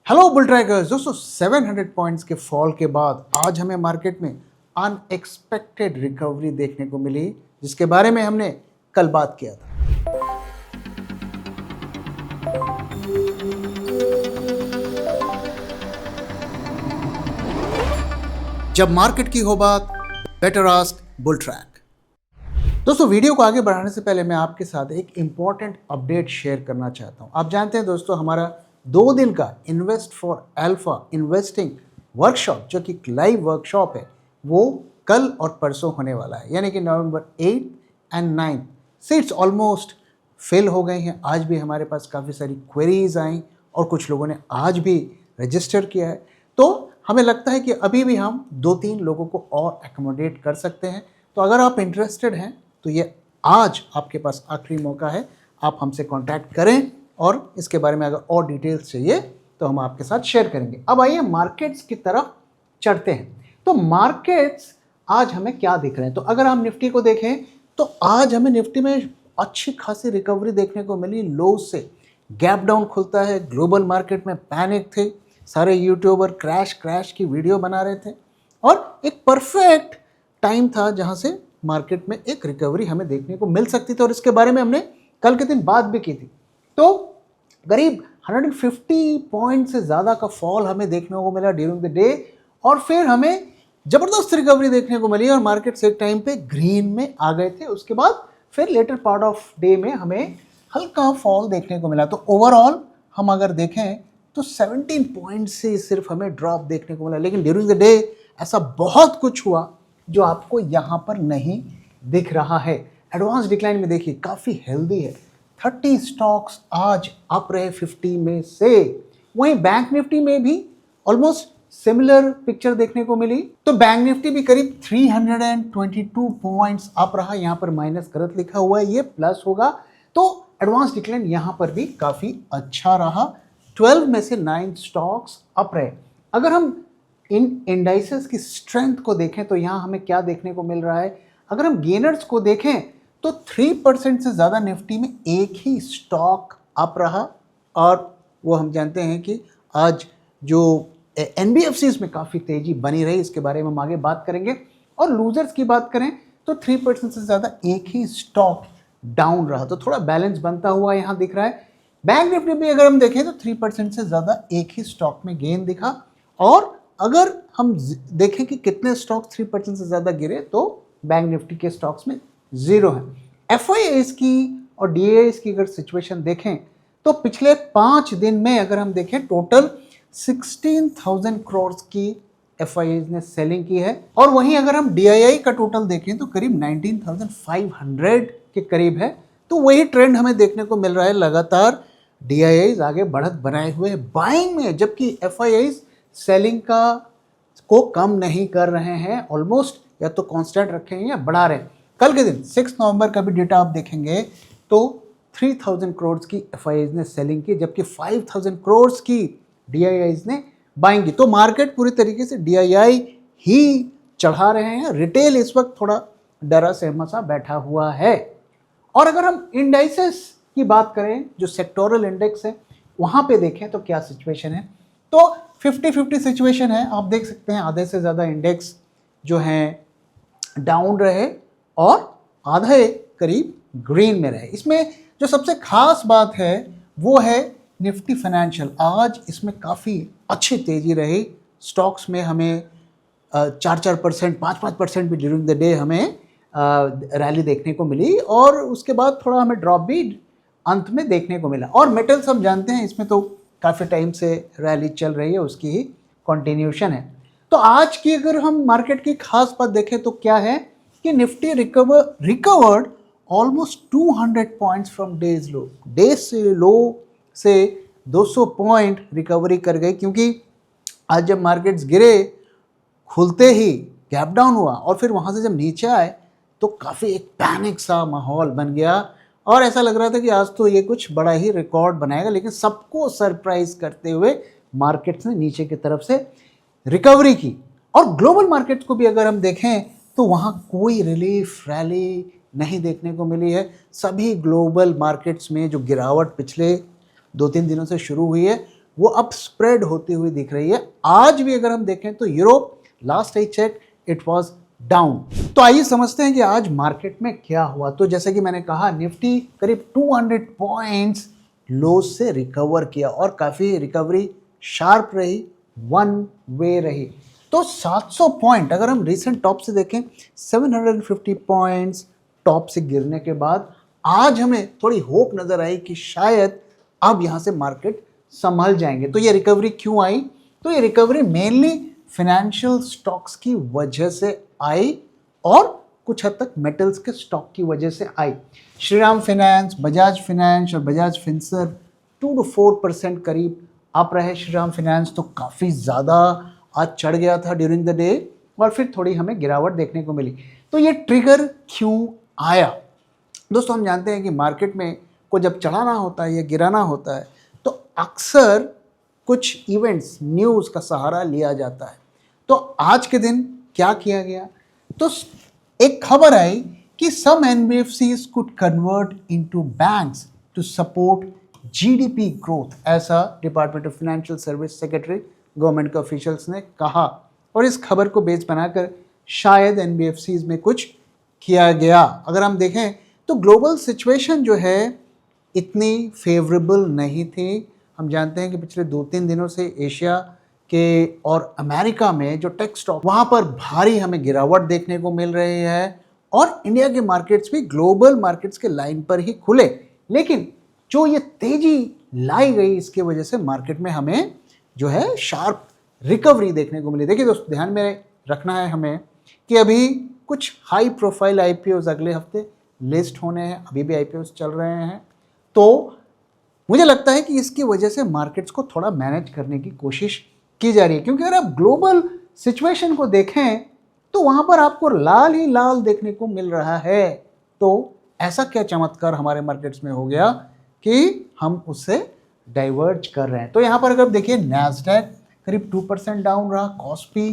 Hello bull trackers दोस्तों, 700 points के fall के बाद आज हमें मार्केट में अनएक्सपेक्टेड रिकवरी देखने को मिली, जिसके बारे में हमने कल बात किया था। जब मार्केट की हो बात, बेटर आस्क बुल ट्रैक। दोस्तों, वीडियो को आगे बढ़ाने से पहले मैं आपके साथ एक इंपॉर्टेंट अपडेट शेयर करना चाहता हूं। आप जानते हैं दोस्तों, हमारा 2 दिन का invest for alpha investing workshop, जो कि लाइव वर्कशॉप है, वो कल और परसों होने वाला है, यानी कि नवंबर 8 एंड 9। सीट्स ऑलमोस्ट फिल हो गई हैं। आज भी हमारे पास काफ़ी सारी क्वेरीज आई और कुछ लोगों ने आज भी रजिस्टर किया है। तो हमें लगता है कि अभी भी हम 2-3 लोगों को और एकोमोडेट कर सकते हैं। तो अगर आप इंटरेस्टेड हैं तो ये आज आपके पास आखिरी मौका है। आप हमसे कांटेक्ट करें और इसके बारे में अगर और डिटेल्स चाहिए तो हम आपके साथ शेयर करेंगे। अब आइए मार्केट्स की तरफ चढ़ते हैं। तो मार्केट्स आज हमें क्या दिख रहे हैं? तो अगर हम निफ्टी को देखें तो आज हमें निफ्टी में अच्छी खासी रिकवरी देखने को मिली। लो से गैप डाउन खुलता है। ग्लोबल मार्केट में पैनिक थे, सारे यूट्यूबर क्रैश की वीडियो बना रहे थे और एक परफेक्ट टाइम था जहां से मार्केट में एक रिकवरी हमें देखने को मिल सकती थी, और इसके बारे में हमने कल के दिन बात भी की थी। तो करीब 150 पॉइंट से ज़्यादा का फॉल हमें देखने को मिला ड्यूरिंग द डे, और फिर हमें ज़बरदस्त रिकवरी देखने को मिली और मार्केट्स एक टाइम पे ग्रीन में आ गए थे। उसके बाद फिर लेटर पार्ट ऑफ डे में हमें हल्का फॉल देखने को मिला। तो ओवरऑल हम अगर देखें तो 17 पॉइंट से सिर्फ हमें ड्रॉप देखने को मिला, लेकिन ड्यूरिंग द डे ऐसा बहुत कुछ हुआ जो आपको यहाँ पर नहीं दिख रहा है। एडवांस डिक्लाइन में देखिए काफ़ी हेल्दी है। 30 स्टॉक्स आज अप रहे 50 में से। वहीं बैंक निफ्टी में भी ऑलमोस्ट सिमिलर पिक्चर देखने को मिली। तो बैंक निफ्टी भी करीब 322 पॉइंट्स अप रहा। यहाँ पर माइनस गलत लिखा हुआ है, ये प्लस होगा। तो एडवांस डिक्लाइन यहाँ पर भी काफ़ी अच्छा रहा। 12 में से 9 स्टॉक्स अप रहे। अगर हम इन इंडाइसेस की स्ट्रेंथ को देखें तो यहाँ हमें क्या देखने को मिल रहा है? अगर हम गेनर्स को देखें तो 3% से ज़्यादा निफ्टी में एक ही स्टॉक अप रहा, और वो हम जानते हैं कि आज जो NBFCs में काफ़ी तेज़ी बनी रही, इसके बारे में हम आगे बात करेंगे। और लूजर्स की बात करें तो 3% से ज़्यादा एक ही स्टॉक डाउन रहा। तो थोड़ा बैलेंस बनता हुआ यहाँ दिख रहा है। बैंक निफ्टी भी अगर हम देखें तो 3% से ज़्यादा एक ही स्टॉक में गेन दिखा। और अगर हम देखें कि कितने स्टॉक 3% से ज़्यादा गिरे तो बैंक निफ्टी के स्टॉक्स में 0 है। FIIs की और DIIs की अगर सिचुएशन देखें तो पिछले 5 दिन में अगर हम देखें टोटल 16,000 करोड़ की FIIs ने सेलिंग की है, और वहीं अगर हम DII का टोटल देखें तो करीब 19,500 के करीब है। तो वही ट्रेंड हमें देखने को मिल रहा है। लगातार DIIs आगे बढ़त बनाए हुए बाइंग में, जबकि FIIs सेलिंग को कम नहीं कर रहे हैं। ऑलमोस्ट या तो कांस्टेंट रखे हैं या बढ़ा रहे हैं। कल के दिन 6 नवंबर का भी डेटा आप देखेंगे तो 3,000 करोड़ की FIIs ने सेलिंग की, जबकि 5,000 करोड़ की DIIs ने बाइंग की। तो मार्केट पूरी तरीके से DII ही चढ़ा रहे हैं। रिटेल इस वक्त थोड़ा डरा सहमा सा बैठा हुआ है। और अगर हम इंडाइसेस की बात करें, जो सेक्टोरल इंडेक्स है, वहाँ पे देखें तो क्या सिचुएशन है? तो 50-50 सिचुएशन है। आप देख सकते हैं आधे से ज़्यादा इंडेक्स जो हैं डाउन रहे और आधे करीब ग्रीन में रहे। इसमें जो सबसे खास बात है वो है निफ्टी फाइनेंशियल। आज इसमें काफ़ी अच्छी तेज़ी रही। स्टॉक्स में हमें 4-4%, 5-5% भी ड्यूरिंग द डे हमें रैली देखने को मिली, और उसके बाद थोड़ा हमें ड्रॉप भी अंत में देखने को मिला। और मेटल्स हम जानते हैं इसमें तो काफ़ी टाइम से रैली चल रही है, उसकी ही कंटिन्यूशन है। तो आज की अगर हम मार्केट की खास बात देखें तो क्या है कि Nifty recovered almost 200 points from days low. Days से लो से 200 पॉइंट रिकवरी कर गई, क्योंकि आज जब मार्केट्स गिरे, खुलते ही गैप डाउन हुआ और फिर वहाँ से जब नीचे आए तो काफ़ी एक पैनिक सा माहौल बन गया, और ऐसा लग रहा था कि आज तो ये कुछ बड़ा ही रिकॉर्ड बनाएगा। लेकिन सबको सरप्राइज करते हुए मार्केट्स ने नीचे की तरफ से रिकवरी की। और ग्लोबल मार्केट्स को भी अगर हम देखें तो वहाँ कोई रिलीफ रैली नहीं देखने को मिली है। सभी ग्लोबल मार्केट्स में जो गिरावट पिछले 2-3 दिनों से शुरू हुई है वो अब स्प्रेड होती हुई दिख रही है। आज भी अगर हम देखें तो Europe, last I check, it was down. तो आइए समझते हैं कि आज मार्केट में क्या हुआ। तो जैसे कि मैंने कहा, निफ्टी करीब 200 पॉइंट्स लो से रिकवर किया और काफ़ी रिकवरी शार्प रही, वन वे रही। तो 700 पॉइंट अगर हम रिसेंट टॉप से देखें, 750 पॉइंट्स टॉप से गिरने के बाद आज हमें थोड़ी होप नज़र आई कि शायद अब यहाँ से मार्केट संभल जाएंगे। तो ये रिकवरी क्यों आई? तो ये रिकवरी मेनली फाइनेंशियल स्टॉक्स की वजह से आई और कुछ हद तक मेटल्स के स्टॉक की वजह से आई। श्रीराम फाइनेंस, बजाज फाइनेंस और बजाज फिनसर्व 2 to 4% करीब अप रहे। श्रीराम फाइनेंस तो काफ़ी ज़्यादा आज चढ़ गया था ड्यूरिंग द डे और फिर थोड़ी हमें गिरावट देखने को मिली। तो ये ट्रिगर क्यों आया? दोस्तों, हम जानते हैं कि मार्केट में को जब चढ़ाना होता है या गिराना होता है तो अक्सर कुछ इवेंट्स, न्यूज़ का सहारा लिया जाता है। तो आज के दिन क्या किया गया? तो एक खबर आई कि सम NBFCs could convert into banks to support GDP growth, ऐसा department of financial service secretary government के ऑफिशियल्स ने कहा। और इस खबर को बेस बनाकर शायद NBFCs में कुछ किया गया। अगर हम देखें तो ग्लोबल सिचुएशन जो है इतनी फेवरेबल नहीं थी। हम जानते हैं कि पिछले 2-3 दिनों से एशिया के और अमेरिका में जो टेक स्टॉक, वहाँ पर भारी हमें गिरावट देखने को मिल रही है और इंडिया के मार्केट्स भी ग्लोबल मार्केट्स के लाइन पर ही खुले। लेकिन जो ये तेजी लाई गई, इसके वजह से मार्केट में हमें जो है शार्प रिकवरी देखने को मिली। देखिए दोस्तों, ध्यान में रखना है हमें कि अभी कुछ हाई प्रोफाइल IPOs अगले हफ्ते लिस्ट होने हैं, अभी भी IPOs चल रहे हैं। तो मुझे लगता है कि इसकी वजह से मार्केट्स को थोड़ा मैनेज करने की कोशिश की जा रही है, क्योंकि अगर आप ग्लोबल सिचुएशन को देखें तो वहाँ पर आपको लाल ही लाल देखने को मिल रहा है। तो ऐसा क्या चमत्कार हमारे मार्केट्स में हो गया कि हम उससे डाइवर्ज कर रहे हैं? तो यहाँ पर अगर देखिए, नैस्डैक करीब 2% डाउन रहा, कॉस्पी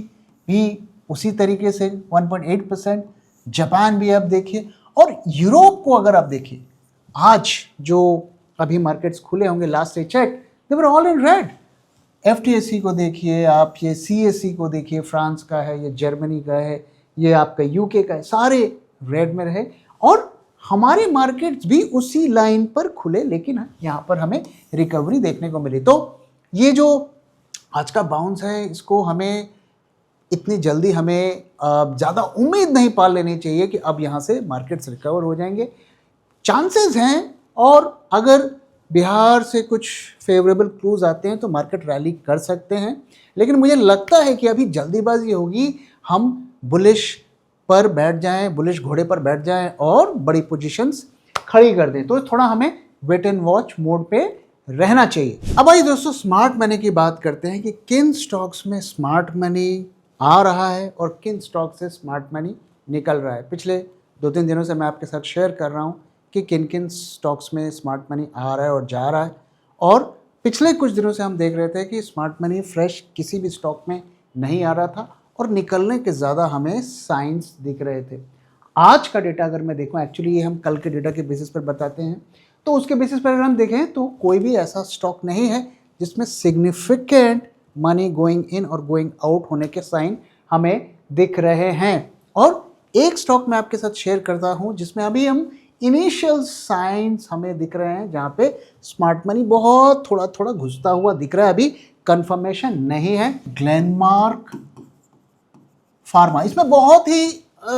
भी उसी तरीके से 1.8%, जापान भी आप देखिए, और यूरोप को अगर आप देखिए, आज जो अभी मार्केट्स खुले होंगे, last I check, they were all in red. FTSE को देखिए आप, ये CAC को देखिए, फ्रांस का है, ये जर्मनी का है, ये आपका UK का है, सारे रेड में रहे और हमारे मार्केट्स भी उसी लाइन पर खुले, लेकिन यहाँ पर हमें रिकवरी देखने को मिली। तो ये जो आज का बाउंस है, इसको हमें इतनी जल्दी हमें ज़्यादा उम्मीद नहीं पाल लेनी चाहिए कि अब यहाँ से मार्केट्स रिकवर हो जाएंगे। चांसेस हैं, और अगर बिहार से कुछ फेवरेबल क्लूज आते हैं तो मार्केट रैली कर सकते हैं। लेकिन मुझे लगता है कि अभी जल्दीबाजी होगी, हम बुलिश पर बैठ जाएं, बुलिश घोड़े पर बैठ जाएं और बड़ी पोजीशंस खड़ी कर दें। तो थोड़ा हमें वेट एंड वॉच मोड पे रहना चाहिए। अब आइए दोस्तों, स्मार्ट मनी की बात करते हैं कि किन स्टॉक्स में स्मार्ट मनी आ रहा है और किन स्टॉक से स्मार्ट मनी निकल रहा है। पिछले 2-3 दिनों से मैं आपके साथ शेयर कर रहा हूँ कि किन किन स्टॉक्स में स्मार्ट मनी आ रहा है और जा रहा है। और पिछले कुछ दिनों से हम देख रहे थे कि स्मार्ट मनी फ्रेश किसी भी स्टॉक में नहीं आ रहा था और निकलने के ज़्यादा हमें साइंस दिख रहे थे। आज का डेटा अगर मैं देखूँ, एक्चुअली ये हम कल के डेटा के बेसिस पर बताते हैं, तो उसके बेसिस पर अगर हम देखें तो कोई भी ऐसा स्टॉक नहीं है जिसमें सिग्निफिकेंट मनी गोइंग इन और गोइंग आउट होने के साइन हमें दिख रहे हैं। और एक स्टॉक मैं आपके साथ शेयर करता हूं जिसमें अभी हम इनिशियल साइंस हमें दिख रहे हैं, जहां पे स्मार्ट मनी बहुत थोड़ा थोड़ा घुसता हुआ दिख रहा है, अभी कंफर्मेशन नहीं है। ग्लेनमार्क फार्मा, इसमें बहुत ही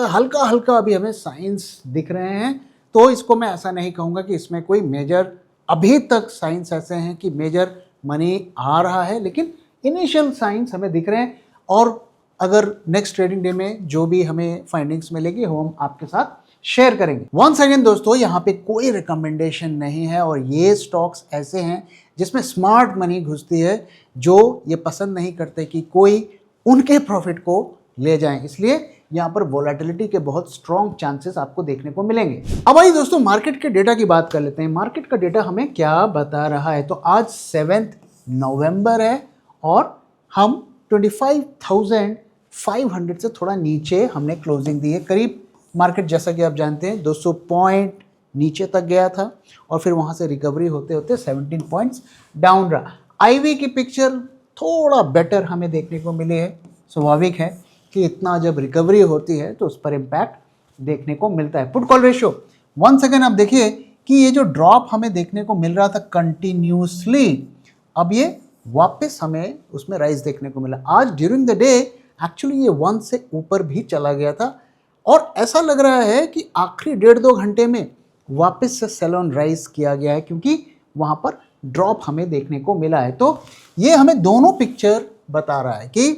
हल्का हल्का अभी हमें साइंस दिख रहे हैं। तो इसको मैं ऐसा नहीं कहूँगा कि इसमें कोई मेजर, अभी तक साइंस ऐसे हैं कि मेजर मनी आ रहा है, लेकिन इनिशियल साइंस हमें दिख रहे हैं। और अगर नेक्स्ट ट्रेडिंग डे में जो भी हमें फाइंडिंग्स मिलेगी वो हम आपके साथ शेयर करेंगे। वंस अगेन दोस्तों, यहाँ पे कोई रिकमेंडेशन नहीं है और ये स्टॉक्स ऐसे हैं जिसमें स्मार्ट मनी घुसती है, जो ये पसंद नहीं करते कि कोई उनके प्रॉफिट को ले जाएं, इसलिए यहाँ पर वोलेटिलिटी के बहुत स्ट्रॉन्ग चांसेस आपको देखने को मिलेंगे। अब आइए दोस्तों, मार्केट के डेटा की बात कर लेते हैं। मार्केट का डेटा हमें क्या बता रहा है? तो आज 7 नवंबर है और हम 25,500 से थोड़ा नीचे हमने क्लोजिंग दी है। करीब मार्केट, जैसा कि आप जानते हैं, 200 पॉइंट नीचे तक गया था और फिर वहाँ से रिकवरी होते होते 17 पॉइंट्स डाउन रहा। आईवी की पिक्चर थोड़ा बेटर हमें देखने को मिली है। स्वाभाविक है कि इतना जब रिकवरी होती है तो उस पर इम्पैक्ट देखने को मिलता है। Put call ratio once again आप देखिए कि ये जो ड्रॉप हमें देखने को मिल रहा था कंटिन्यूसली, अब ये वापस हमें उसमें राइज देखने को मिला। आज ड्यूरिंग द डे एक्चुअली ये 1 से ऊपर भी चला गया था और ऐसा लग रहा है कि आखिरी 1.5-2 घंटे में वापस से सेल ऑन राइज किया गया है, क्योंकि वहाँ पर ड्रॉप हमें देखने को मिला है। तो ये हमें दोनों पिक्चर बता रहा है कि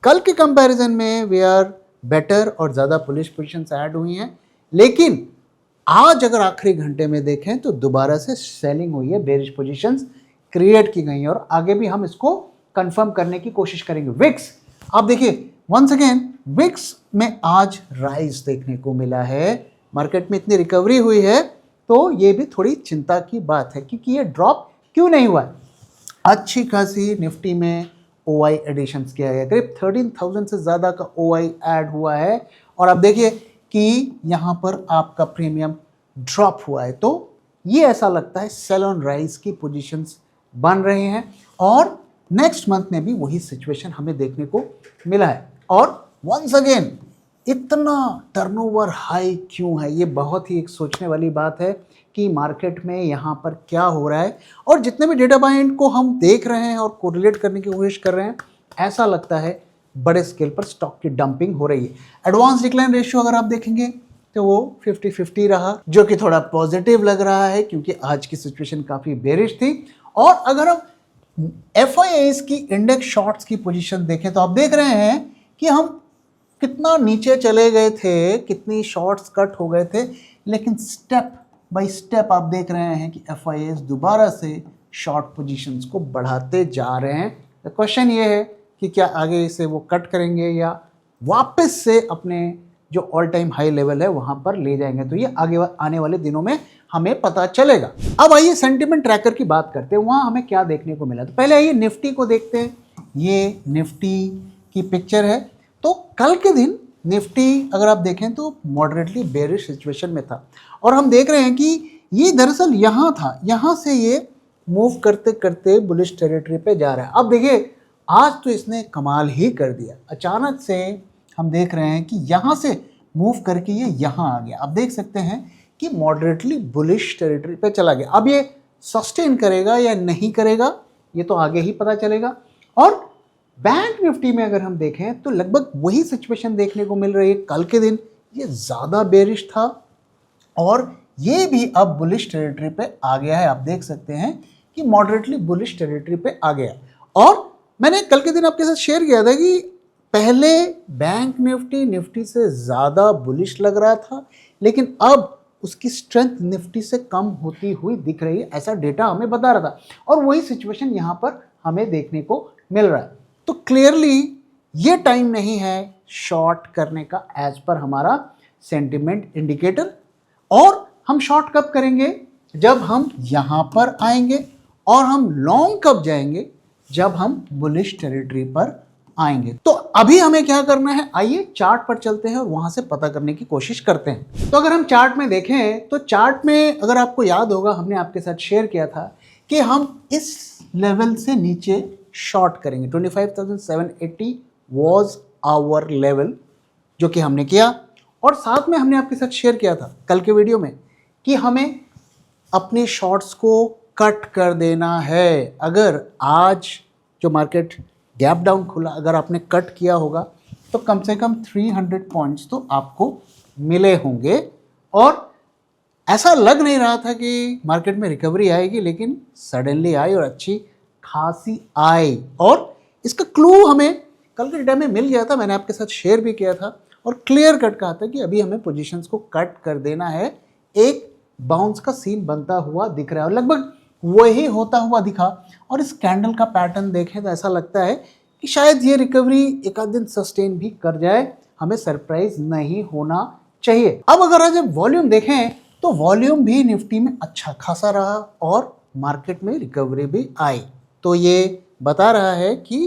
कल के कंपैरिजन में वी आर बेटर और ज़्यादा बुलिश पोजीशंस ऐड हुई हैं, लेकिन आज अगर आखिरी घंटे में देखें तो दोबारा से सेलिंग हुई है, बेरिश पोजीशंस क्रिएट की गई हैं और आगे भी हम इसको कंफर्म करने की कोशिश करेंगे। विक्स आप देखिए वंस अगेन विक्स में आज राइज देखने को मिला है। मार्केट में इतनी रिकवरी हुई है तो ये भी थोड़ी चिंता की बात है, क्योंकि ये ड्रॉप क्यों नहीं हुआ है। अच्छी खासी निफ्टी में OI एडिशंस किया गया, करीब 13,000 से ज़्यादा का OI ऐड हुआ है और अब देखिए कि यहाँ पर आपका प्रीमियम ड्रॉप हुआ है। तो ये ऐसा लगता है सेल ऑन राइज की पोजीशंस बन रहे हैं और नेक्स्ट मंथ में भी वही सिचुएशन हमें देखने को मिला है। और वंस अगेन इतना टर्नओवर हाई क्यों है, ये बहुत ही एक सोचने वाली बात है कि मार्केट में यहाँ पर क्या हो रहा है। और जितने भी डेटा पॉइंट को हम देख रहे हैं और कोरिलेट करने की कोशिश कर रहे हैं, ऐसा लगता है बड़े स्केल पर स्टॉक की डंपिंग हो रही है। एडवांस डिक्लाइन रेशियो अगर आप देखेंगे तो वो 50-50 रहा, जो कि थोड़ा पॉजिटिव लग रहा है क्योंकि आज की सिचुएशन काफ़ी बेरिश थी। और अगर हम FIIs की इंडेक्स शॉर्ट्स की पोजीशन देखें तो आप देख रहे हैं कि हम कितना नीचे चले गए थे, कितनी शॉर्ट्स कट हो गए थे, लेकिन स्टेप बाय स्टेप आप देख रहे हैं कि FIIs दोबारा से शॉर्ट पोजीशंस को बढ़ाते जा रहे हैं। तो क्वेश्चन ये है कि क्या आगे इसे वो कट करेंगे या वापस से अपने जो ऑल टाइम हाई लेवल है वहाँ पर ले जाएंगे। तो ये आगे आने वाले दिनों में हमें पता चलेगा। अब आइए सेंटिमेंट ट्रैकर की बात करते हैं, वहाँ हमें क्या देखने को मिला। तो पहले आइए निफ्टी को देखते हैं। ये निफ्टी की पिक्चर है। तो कल के दिन निफ्टी अगर आप देखें तो मॉडरेटली बेरिश सिचुएशन में था और हम देख रहे हैं कि ये दरअसल यहाँ था, यहाँ से ये मूव करते करते बुलिश टेरिटरी पे जा रहा है। अब देखिए आज तो इसने कमाल ही कर दिया, अचानक से हम देख रहे हैं कि यहाँ से मूव करके ये यहाँ आ गया। आप देख सकते हैं कि मॉडरेटली बुलिश टेरिटरी पे चला गया। अब ये सस्टेन करेगा या नहीं करेगा ये तो आगे ही पता चलेगा। और बैंक निफ्टी में अगर हम देखें तो लगभग वही सिचुएशन देखने को मिल रही है। कल के दिन ये ज़्यादा बेरिश था और ये भी अब बुलिश टेरिटरी पे आ गया है। आप देख सकते हैं कि मॉडरेटली बुलिश टेरिटरी पे आ गया। और मैंने कल के दिन आपके साथ शेयर किया था कि पहले बैंक निफ्टी से ज़्यादा बुलिश लग रहा था, लेकिन अब उसकी स्ट्रेंथ निफ्टी से कम होती हुई दिख रही है, ऐसा डेटा हमें बता रहा था। और वही सिचुएशन यहाँ पर हमें देखने को मिल रहा है। तो क्लियरली ये टाइम नहीं है शॉर्ट करने का एज पर हमारा सेंटिमेंट इंडिकेटर। और हम शॉर्ट कब करेंगे? जब हम यहाँ पर आएंगे। और हम लॉन्ग कब जाएंगे? जब हम बुलिश टेरिटरी पर आएंगे। तो अभी हमें क्या करना है, आइए चार्ट पर चलते हैं और वहां से पता करने की कोशिश करते हैं। तो अगर हम चार्ट में देखें तो चार्ट में अगर आपको याद होगा हमने आपके साथ शेयर किया था कि हम इस लेवल से नीचे शॉर्ट करेंगे। 25,780 वॉज आवर लेवल, जो कि हमने किया। और साथ में हमने आपके साथ शेयर किया था कल के वीडियो में कि हमें अपने शॉर्ट्स को कट कर देना है। अगर आज जो मार्केट गैप डाउन खुला, अगर आपने कट किया होगा तो कम से कम 300 पॉइंट्स तो आपको मिले होंगे। और ऐसा लग नहीं रहा था कि मार्केट में रिकवरी आएगी, लेकिन सडनली आई और अच्छी खासी आई। और इसका क्लू हमें कल के डेटा में मिल गया था, मैंने आपके साथ शेयर भी किया था और क्लियर कट कहा था कि अभी हमें पोजीशंस को कट कर देना है। एक बाउंस का सीन बनता हुआ दिख रहा है और लगभग वही होता हुआ दिखा। और इस कैंडल का पैटर्न देखें तो ऐसा लगता है कि शायद ये रिकवरी एक आध दिन सस्टेन भी कर जाए, हमें सरप्राइज नहीं होना चाहिए। अब अगर आज वॉल्यूम देखें तो वॉल्यूम भी निफ्टी में अच्छा खासा रहा और मार्केट में रिकवरी भी आई। तो ये बता रहा है कि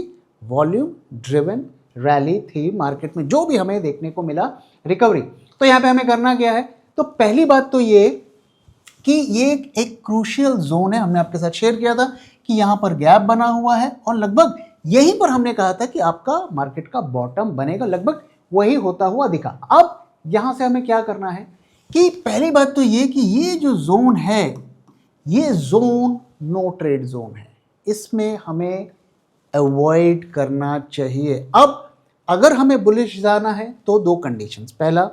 वॉल्यूम ड्रिवन रैली थी मार्केट में, जो भी हमें देखने को मिला रिकवरी। तो यहाँ पे हमें करना क्या है? तो पहली बात तो ये कि ये एक क्रूशियल जोन है। हमने आपके साथ शेयर किया था कि यहाँ पर गैप बना हुआ है और लगभग यहीं पर हमने कहा था कि आपका मार्केट का बॉटम बनेगा, लगभग वही होता हुआ दिखा। अब यहाँ से हमें क्या करना है कि पहली बात तो ये कि ये जो जोन है, ये जोन नो ट्रेड जोन है, इसमें हमें अवॉइड करना चाहिए। अब अगर हमें बुलिश जाना है तो दो कंडीशंस, पहला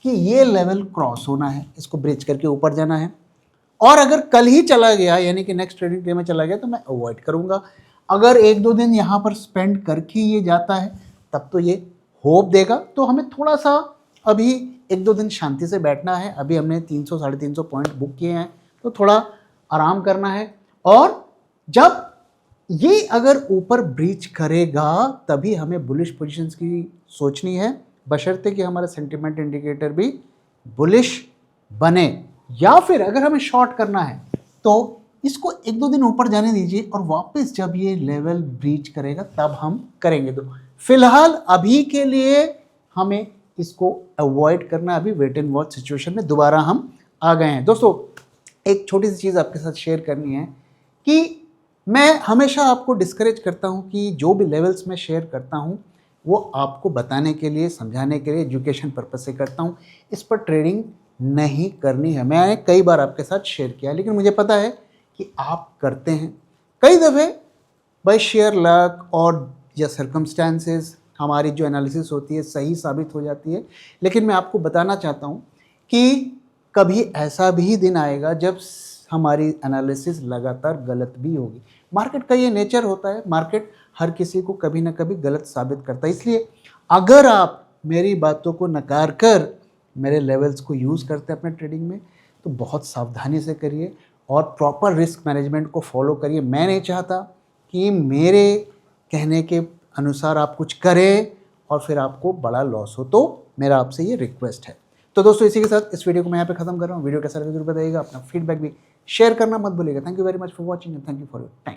कि ये लेवल क्रॉस होना है, इसको ब्रिज करके ऊपर जाना है, और अगर कल ही चला गया यानी कि नेक्स्ट ट्रेडिंग डे में चला गया तो मैं अवॉइड करूंगा। अगर एक दो दिन यहाँ पर स्पेंड करके ये जाता है तब तो ये होप देगा, तो हमें थोड़ा सा अभी एक दो दिन शांति से बैठना है। अभी हमने 300 साढ़े 300 पॉइंट बुक किए हैं तो थोड़ा आराम करना है, और जब ये अगर ऊपर ब्रीच करेगा तभी हमें बुलिश पोजीशंस की सोचनी है, बशर्ते कि हमारा सेंटिमेंट इंडिकेटर भी बुलिश बने। या फिर अगर हमें शॉर्ट करना है तो इसको एक दो दिन ऊपर जाने दीजिए और वापस जब ये लेवल ब्रीच करेगा तब हम करेंगे। तो फिलहाल अभी के लिए हमें इसको अवॉइड करना, अभी वेट एंड वॉच सिचुएशन में दोबारा हम आ गए हैं। दोस्तों एक छोटी सी चीज़ आपके साथ शेयर करनी है कि मैं हमेशा आपको डिस्करेज करता हूं कि जो भी लेवल्स मैं शेयर करता हूं वो आपको बताने के लिए, समझाने के लिए, एजुकेशन पर्पस से करता हूं। इस पर ट्रेडिंग नहीं करनी है। मैंने कई बार आपके साथ शेयर किया, लेकिन मुझे पता है कि आप करते हैं। कई दफ़े बाय शेयर लक और या सर्कमस्टेंसेस हमारी जो एनालिसिस होती है सही साबित हो जाती है, लेकिन मैं आपको बताना चाहता हूँ कि कभी ऐसा भी दिन आएगा जब हमारी एनालिसिस लगातार गलत भी होगी। मार्केट का ये नेचर होता है, मार्केट हर किसी को कभी ना कभी गलत साबित करता है। इसलिए अगर आप मेरी बातों को नकार कर मेरे लेवल्स को यूज़ करते हैं अपने ट्रेडिंग में तो बहुत सावधानी से करिए और प्रॉपर रिस्क मैनेजमेंट को फॉलो करिए। मैं नहीं चाहता कि मेरे कहने के अनुसार आप कुछ करें और फिर आपको बड़ा लॉस हो, तो मेरा आपसे ये रिक्वेस्ट है। तो दोस्तों इसी के साथ इस वीडियो को मैं यहाँ पे ख़त्म कर रहा हूँ। वीडियो कैसा लगा जरूर बताइएगा, अपना फीडबैक भी शेयर करना मत भूलिएगा। Thank you very much for watching and thank you for your time.